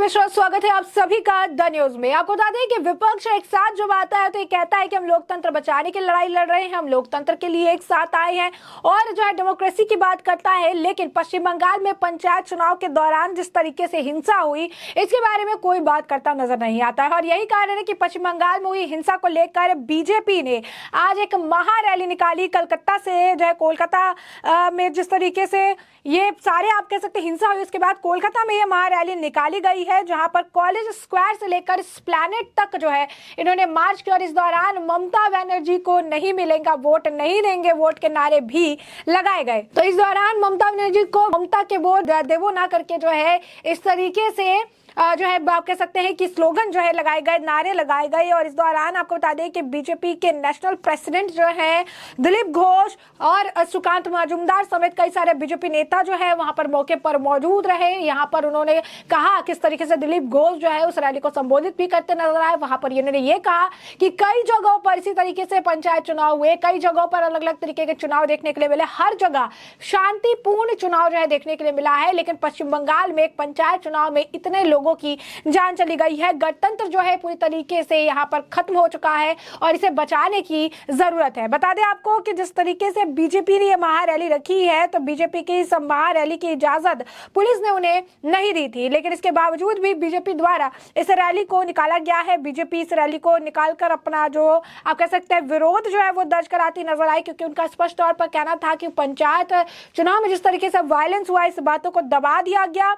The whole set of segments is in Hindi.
मिश्रा, स्वागत है आप सभी का द न्यूज में। आपको बता दें कि विपक्ष एक साथ जब आता है तो ये कहता है कि हम लोकतंत्र बचाने की लड़ाई लड़ रहे हैं, हम लोकतंत्र के लिए एक साथ आए हैं और जो है डेमोक्रेसी की बात करता है। लेकिन पश्चिम बंगाल में पंचायत चुनाव के दौरान जिस तरीके से हिंसा हुई, इसके बारे में कोई बात करता नजर नहीं आता है। और यही कारण है कि पश्चिम बंगाल में हुई हिंसा को लेकर बीजेपी ने आज एक महारैली निकाली। कलकत्ता से जो है कोलकाता में जिस तरीके से ये सारे आप कह सकते हिंसा हुई, उसके बाद कोलकाता में ये महारैली निकाली गई है, जहां पर कॉलेज स्क्वायर से लेकर स्प्लैनेट तक जो है इन्होंने मार्च किया। और इस दौरान ममता बनर्जी को नहीं मिलेगा वोट, नहीं देंगे वोट के नारे भी लगाए गए। तो इस दौरान ममता बनर्जी को ममता के वोट देवो ना करके जो है इस तरीके से जो है आप कह सकते हैं कि स्लोगन जो है लगाए गए, नारे लगाए गए। और इस दौरान आपको बता दें कि बीजेपी के नेशनल प्रेसिडेंट जो है दिलीप घोष और सुकांत मजूमदार समेत कई सारे बीजेपी नेता जो है वहां पर मौके पर मौजूद रहे। यहां पर उन्होंने कहा किस तरीके से दिलीप घोष जो है उस रैली को संबोधित भी करते नजर आए। वहां पर उन्होंने ये कहा कि कई जगहों पर इसी तरीके से पंचायत चुनाव हुए, कई जगहों पर अलग अलग तरीके के चुनाव देखने के लिए मिले, हर जगह शांतिपूर्ण चुनाव जो है देखने के लिए मिला है। लेकिन पश्चिम बंगाल में एक पंचायत चुनाव में इतने लोगों की जान चली गई है। गणतंत्र जो है पूरी तरीके से यहां पर खत्म हो चुका है और इसे बचाने की जरूरत है। बता दें आपको कि जिस तरीके से बीजेपी ने यह महारैली रखी है, तो बीजेपी की इस महारैली की इजाजत पुलिस ने उन्हें नहीं दी थी, लेकिन इसके बावजूद भी बीजेपी द्वारा इस रैली को निकाला गया है। बीजेपी इस रैली को निकालकर अपना जो आप कह सकते हैं विरोध जो है वो दर्ज कराती नजर आई, क्योंकि उनका स्पष्ट तौर पर कहना था कि पंचायत चुनाव में जिस तरीके से वायलेंस हुआ, इस बातों को दबा दिया गया।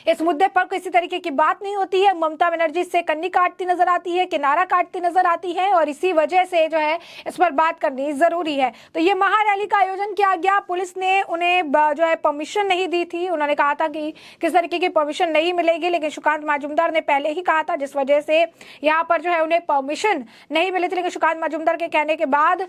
इस मुद्दे पर किसी तरीके की बात नहीं होती है। ममता बनर्जी से कन्नी काटती नजर आती है, किनारा काटती नजर आती है, और इसी वजह से जो है इस पर बात करनी जरूरी है। तो ये महारैली का आयोजन किया गया। पुलिस ने उन्हें जो है परमिशन नहीं दी थी। उन्होंने कहा था कि किस तरीके की परमिशन नहीं मिलेगी, लेकिन सुकांत मजूमदार ने पहले ही कहा था, जिस वजह से यहाँ पर जो है उन्हें परमिशन नहीं मिली थी। लेकिन सुकांत मजूमदार के कहने के बाद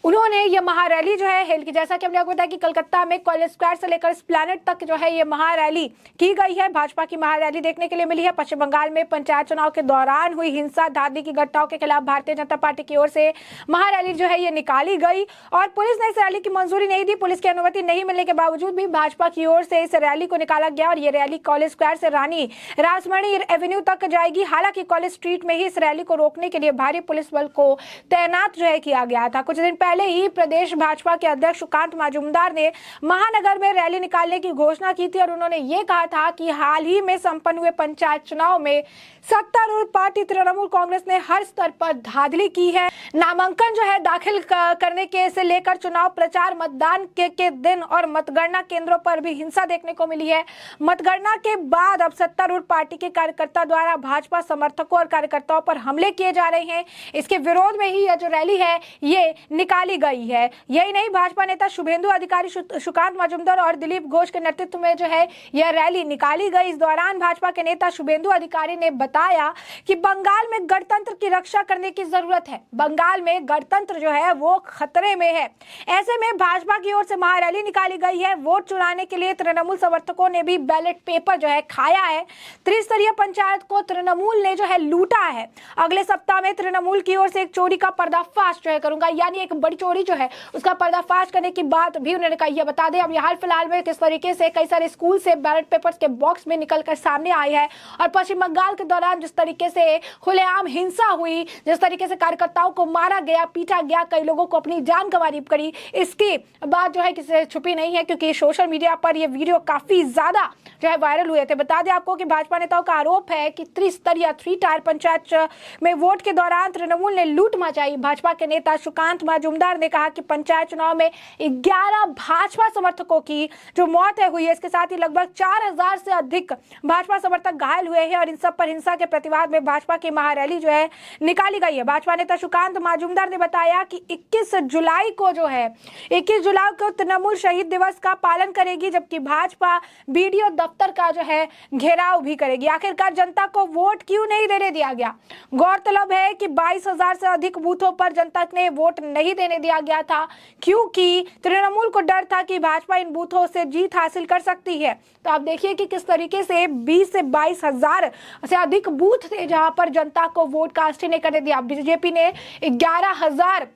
उन्होंने ये महारैली जो है हेल्ड की। जैसा कि हमने आपको बताया कि कलकत्ता में कॉलेज स्क्वायर से लेकर स्प्लैनेट तक जो है ये महारैली की गई है। भाजपा की महारैली देखने के लिए मिली है। पश्चिम बंगाल में पंचायत चुनाव के दौरान हुई हिंसा, धांधली की घटनाओं के खिलाफ भारतीय जनता पार्टी की ओर से महारैली जो है ये निकाली गई और पुलिस ने इस रैली की मंजूरी नहीं दी। पुलिस की अनुमति नहीं मिलने के बावजूद भी भाजपा की ओर से इस रैली को निकाला गया और ये रैली कॉलेज स्क्वायर से रानी रासमणी एवेन्यू तक जाएगी। हालांकि कॉलेज स्ट्रीट में ही इस रैली को रोकने के लिए भारी पुलिस बल को तैनात जो है किया गया था। कुछ दिन पहले ही प्रदेश भाजपा के अध्यक्ष सुकांत मजूमदार ने महानगर में रैली निकालने की घोषणा की थी और उन्होंने ये कहा था कि हाल ही में संपन्न हुए पंचायत चुनाव में सत्तारूढ़ पार्टी तृणमूल कांग्रेस ने हर स्तर पर धांधली की है। नामांकन जो है दाखिल करने के से लेकर चुनाव प्रचार, मतदान के दिन और मतगणना केंद्रों पर भी हिंसा देखने को मिली है। मतगणना के बाद अब सत्तारूढ़ पार्टी के कार्यकर्ता द्वारा भाजपा समर्थकों और कार्यकर्ताओं पर हमले किए जा रहे हैं। इसके विरोध में ही यह जो रैली है ये निकाली गई है। यही नहीं, भाजपा नेता शुभेंदु अधिकारी, सुकांत मजूमदार और दिलीप घोष के नेतृत्व में जो है यह रैली निकाली गई। इस दौरान भाजपा के नेता शुभेंदु अधिकारी ने बताया कि बंगाल में गणतंत्र की रक्षा करने की जरूरत है। बंगाल में गणतंत्र जो है वो खतरे में है। ऐसे में भाजपा की ओर से महारैली निकाली गई है। वोट चुराने के लिए तृणमूल समर्थकों ने भी बैलेट पेपर जो है खाया है। त्रिस्तरीय पंचायत को तृणमूल ने जो है लूटा है। अगले सप्ताह में तृणमूल की ओर से एक चोरी का पर्दाफाश जो है करूंगा, यानी एक बड़ी चोरी जो है उसका पर्दाफाश करने की बात भी उन्होंने कही है। बता दें अब हाल फिलहाल में किस तरीके से कई सारे स्कूल से बैलेट पेपर्स के बॉक्स में निकलकर सामने आए हैं और पश्चिम बंगाल के दौरान जिस तरीके से खुलेआम हिंसा हुई, जिस तरीके से कार्यकर्ताओं को मारा गया, पीटा गया, कई लोगों को अपनी जान गंवानी पड़ी, इसकी बात जो है किसी से छुपी नहीं है, क्योंकि सोशल मीडिया पर ये वीडियो काफी ज्यादा जो है वायरल हुए थे। बता दें आपको कि भाजपा नेताओं का आरोप है कि त्रिस्तरीय 3 टायर पंचायत में वोट के दौरान तृणमूल ने लूट मचाई। भाजपा के नेता सुकांत मजूमदार ने कहा कि पंचायत चुनाव में 11 भाजपा समर्थकों की जो मौत हुई है, इसके साथ ही लगभग 4000 से अधिक भाजपा समर्थक घायल हुए हैं और इन सब पर हिंसा के प्रतिवाद में भाजपा की महारैली जो है निकाली गई है। भाजपा नेता सुकांत मजूमदार ने बताया कि 21 जुलाई को जो है 21 जुलाई को तृणमूल शहीद दिवस का पालन करेगी, जबकि भाजपा बीडीओ दफ्तर का जो है घेराव भी करेगी। आखिरकार जनता को वोट क्यों नहीं देने दिया गया? गौरतलब है कि 22,000 से अधिक बूथों पर जनता ने वोट नहीं देने दिया गया था, क्योंकि तृणमूल को डर था कि भाजपा इन बूथों से जीत हासिल कर सकती है। तो आप देखिए कि किस तरीके से 20 से 22,000 से अधिक बूथ थे जहां पर जनता को वोट कास्ट नहीं करने दिया। बीजेपी ने 11,000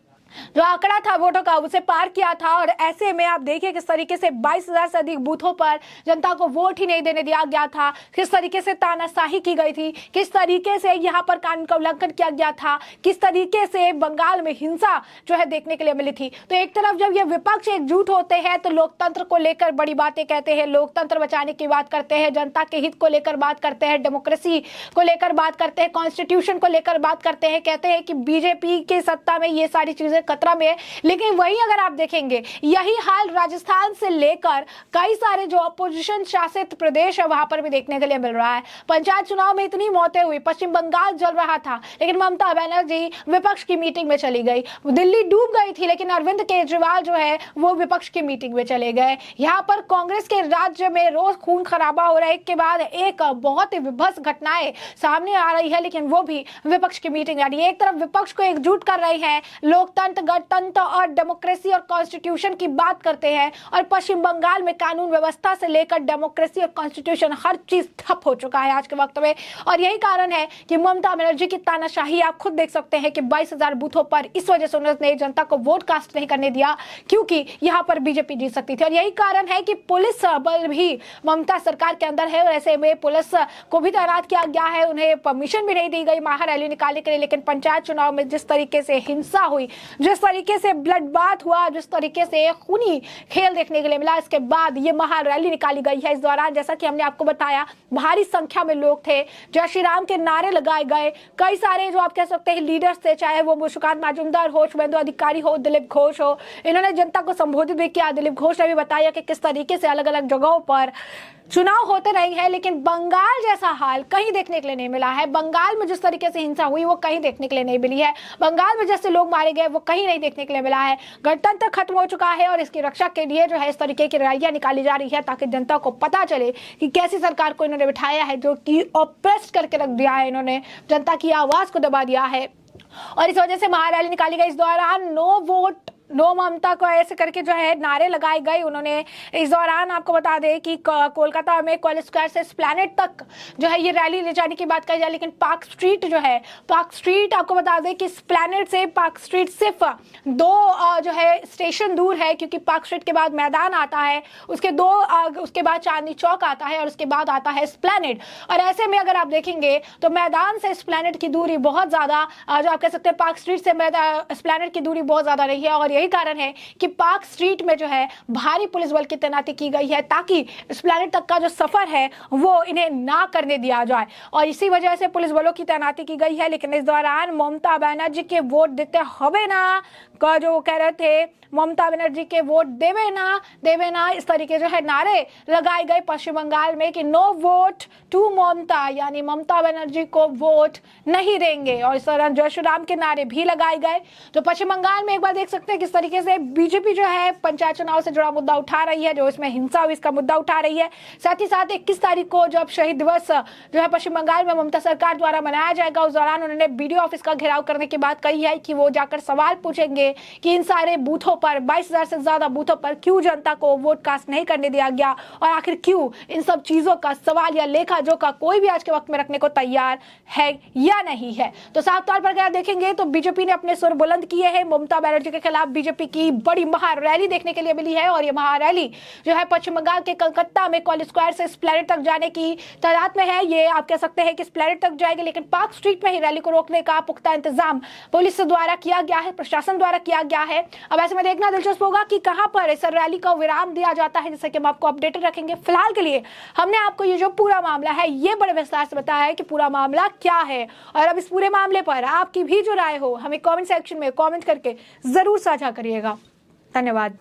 जो आंकड़ा था वोटों का उसे पार किया था। और ऐसे में आप देखिए किस तरीके से 22,000 से अधिक बूथों पर जनता को वोट ही नहीं देने दिया गया था, किस तरीके से तानाशाही की गई थी, किस तरीके से यहाँ पर कानून का उल्लंघन किया गया था, किस तरीके से बंगाल में हिंसा जो है देखने के लिए मिली थी। तो एक तरफ जब ये विपक्ष एकजुट होते हैं तो लोकतंत्र को लेकर बड़ी बातें कहते हैं, लोकतंत्र बचाने की बात करते हैं, जनता के हित को लेकर बात करते हैं, डेमोक्रेसी को लेकर बात करते हैं, कॉन्स्टिट्यूशन को लेकर बात करते हैं, कहते हैं कि बीजेपी की सत्ता में ये सारी चीजें खतरा में है। लेकिन वही अगर आप देखेंगे यही हाल राजस्थान से लेकर कई सारे जो अपोजिशन शासित प्रदेश है वहां पर भी देखने के लिए मिल रहा है। पंचायत चुनाव में इतनी मौतें हुई, पश्चिम बंगाल जल रहा था, लेकिन ममता बनर्जी विपक्ष की मीटिंग में चली गई। दिल्ली डूब गई थी, लेकिन अरविंद केजरीवाल जो है वो विपक्ष की मीटिंग में चले गए। यहाँ पर कांग्रेस के राज्य में रोज खून खराबा हो रहा है, एक के बाद एक बहुत ही विभत्स घटनाएं सामने आ रही है, लेकिन वो भी विपक्ष की मीटिंग यानी एक तरफ विपक्ष को एकजुट कर रही है, लोकतंत्र गणतंत्र और डेमोक्रेसी और कॉन्स्टिट्यूशन की बात करते हैं, और पश्चिम बंगाल में कानून व्यवस्था से लेकर डेमोक्रेसी और कॉन्स्टिट्यूशन हर चीज ठप हो चुका है आज के वक्त में। और यही कारण है कि ममता बनर्जी की तानाशाही आप खुद देख सकते हैं कि 22,000 बूथों पर इस वजह से उन्होंने जनता को वोट कास्ट नहीं करने दिया क्योंकि यहां पर बीजेपी जीत सकती थी। और यही कारण है कि पुलिस बल भी ममता सरकार के अंदर है और ऐसे में पुलिस को भी तैनात किया गया है, उन्हें परमिशन भी नहीं दी गई महारैली निकालने के लिए। लेकिन पंचायत चुनाव में जिस तरीके से हिंसा हुई, जिस तरीके से ब्लड बाथ हुआ, जिस तरीके से खूनी खेल देखने के लिए मिला, इसके बाद ये महारैली निकाली गई है। इस दौरान जैसा कि हमने आपको बताया भारी संख्या में लोग थे, जय श्री राम के नारे लगाए गए, कई सारे जो आप कह सकते हैं लीडर्स थे, चाहे वो मुस्कान मजूमदार हो, शुभेंदु अधिकारी हो, दिलीप घोष हो, इन्होंने जनता को संबोधित भी किया। दिलीप घोष ने भी बताया कि किस तरीके से अलग अलग जगहों पर चुनाव होते रहे हैं, लेकिन बंगाल जैसा हाल कहीं देखने के लिए नहीं मिला है। बंगाल में जिस तरीके से हिंसा हुई वो कहीं देखने के लिए नहीं मिली है, बंगाल में जैसे लोग मारे गए वो कहीं नहीं देखने के लिए मिला है। गणतंत्र खत्म हो चुका है और इसकी रक्षा के लिए जो है इस तरीके की रैलियां निकाली जा रही है ताकि जनता को पता चले कि कैसी सरकार को इन्होंने बिठाया है, जो कि ऑप्रेस करके रख दिया है, इन्होंने जनता की आवाज को दबा दिया है। और इस वजह से महारैली निकाली गई। इस दौरान नो वोट नो ममता को ऐसे करके जो है नारे लगाए गए उन्होंने। इस दौरान आपको बता दें कि कोलकाता में कॉलेज स्क्वायर से एस्प्लैनेड तक जो है ये रैली ले जाने की बात कही जाए, लेकिन पार्क स्ट्रीट जो है, पार्क स्ट्रीट आपको बता दें कि एस्प्लैनेड से पार्क स्ट्रीट सिर्फ 2 जो है स्टेशन दूर है, क्योंकि पार्क स्ट्रीट के बाद मैदान आता है, उसके बाद चांदनी चौक आता है और उसके बाद आता है एस्प्लैनेड। और ऐसे में अगर आप देखेंगे तो मैदान से एस्प्लैनेड की दूरी बहुत ज्यादा, जो आप कह सकते हैं पार्क स्ट्रीट से एस्प्लैनेड की दूरी बहुत ज्यादा नहीं है। और यही कारण है कि पार्क स्ट्रीट में जो है भारी पुलिस बल की तैनाती की गई है ताकि एस्प्लैनेड तक का जो सफर है वो इन्हें ना करने दिया जाए, और इसी वजह से पुलिस बलों की तैनाती की गई है। लेकिन इस दौरान ममता बनर्जी के वोट देते हवे ना का जो कह रहे थे, ममता बनर्जी के वोट देवे ना, इस तरीके जो है नारे लगाए गए पश्चिम बंगाल में कि नो वोट टू ममता, यानी ममता बनर्जी को वोट नहीं देंगे। और इस दौरान जय श्री राम के नारे भी लगाए गए। तो पश्चिम बंगाल में एक बार देख सकते हैं किस तरीके से बीजेपी जो है पंचायत चुनाव से जुड़ा मुद्दा उठा रही है, जो इसमें हिंसा हुई इसका मुद्दा उठा रही है। साथ ही साथ 21 तारीख को जब शहीद दिवस जो है पश्चिम बंगाल में ममता सरकार द्वारा मनाया जाएगा, उस दौरान उन्होंने बीडीओ ऑफिस का घेराव करने की बात कही है कि वो जाकर सवाल पूछेंगे कि इन सारे बूथों पर 22,000 से ज्यादा बूथों पर क्यों जनता को वोट कास्ट नहीं करने दिया गया, और आखिर क्यों इन सब चीजों का सवाल या लेखा जोखा कोई भी आज के वक्त में रखने को तैयार है या नहीं है। तो साफ तौर पर अगर देखेंगे तो बीजेपी ने अपने सुर बुलंद किए हैं। ममता बनर्जी के खिलाफ बीजेपी की बड़ी महारैली देखने के लिए मिली है, और ये महारैली जो है पश्चिम बंगाल के कलकत्ता में कॉलेज स्क्वायर से एस्प्लैनेड तक जाने की तादाद में है। ये आप कह सकते हैं कि एस्प्लैनेड तक जाएगी, लेकिन पार्क स्ट्रीट में ही रैली को रोकने का पुख्ता इंतजाम पुलिस द्वारा किया गया है, प्रशासन द्वारा किया गया है। अब ऐसे में देखना दिलचस्प होगा कि कहां पर इस रैली का विराम दिया जाता है, जिससे कि हम आपको अपडेटेड रखेंगे। फिलहाल के लिए हमने आपको ये जो पूरा मामला है ये बड़े विस्तार से बताया है कि पूरा मामला क्या है, और अब इस पूरे मामले पर आपकी भी जो राय हो हमें कमेंट सेक्शन में कमेंट करके जरूर साझा करिएगा। धन्यवाद।